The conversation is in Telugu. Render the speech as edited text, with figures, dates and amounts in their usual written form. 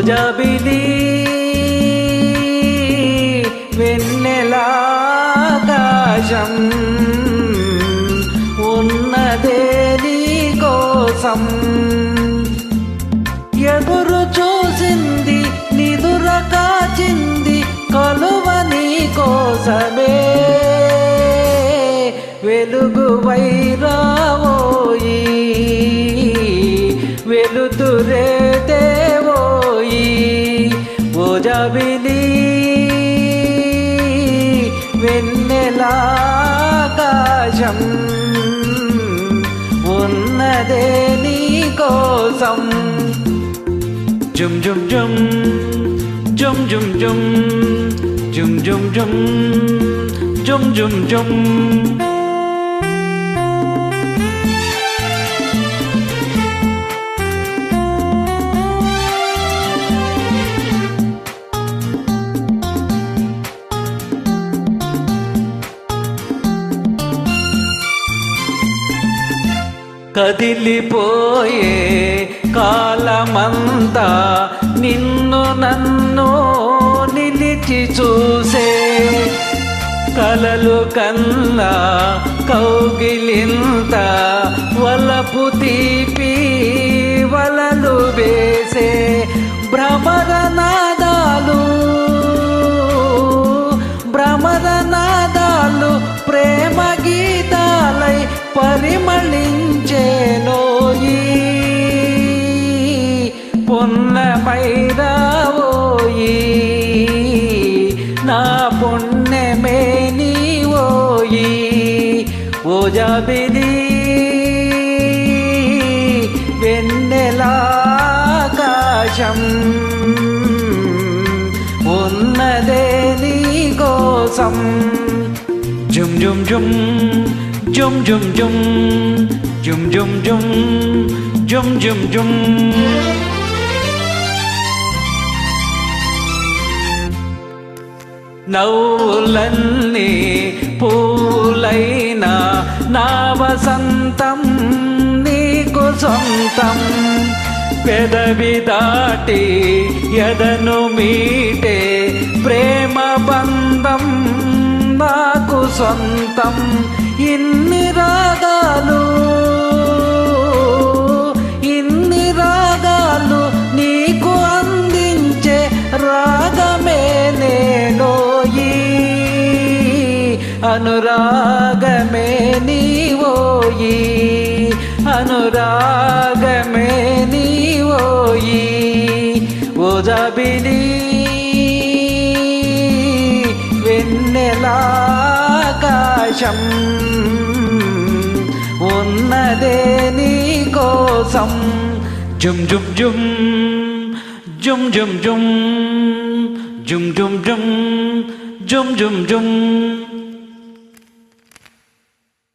జాబిలి వెన్నెలాకాశం ఉన్నదే నీ కోసం ఎదురు చూసింది నిదుర కాచింది కొలువ నీ కోసమే వెలుగు వైరావోయి వెలుతురే దేవోయి ఓ జాబిలి వెన్నెలాకాశం ఉన్నదే నీ కోసం జుమ్ జుమ్ జుమ్ జుమ్ జుమ్ జుమ్ జుమ్ జుమ్ జుమ్ జుమ్ జుమ్ జుమ్ కదిలిపోయే కాలమంతా నిన్ను నన్ను నిలిచి చూసే కలలు కన్నా కౌగిలింత వలపు తీపి వలలు వేసే భ్రమరనాదాలు ప్రేమ గీతాలై పరిమళించేనోయి పొన్నమైరావోయి నా పుణ్యమే నీవోయి ఓ జాబిలి వెన్నెలాకాశం ఉన్నదే నీ కోసం జుమ్ జుమ్ జుమ్ జుమ్ జుమ్ జుమ్ జుమ్ జుమ్ జుమ్ జుమ్ జుమ్ జుమ్ నవ్వులన్నీ పూలైనా నా వసంతం నీకు సొంతం పెదవి దాటి ఎదను మీటే ప్రేమ బంధం నాకు సొంతం ఇన్ని రాగాలు నీకు అందించే రాగమే నేనోయి అనురాగమే నీవోయి అనురాగమే నీవోయి ఓ జాబిలి వెన్నెలాకాశం ఉన్నదే నీ కోసం జుమ్ జుమ్ జుమ్ జుమ్ జుమ్ జుమ్ జుమ్ జుమ్ జుమ్ జుమ్ జుమ్ జుమ్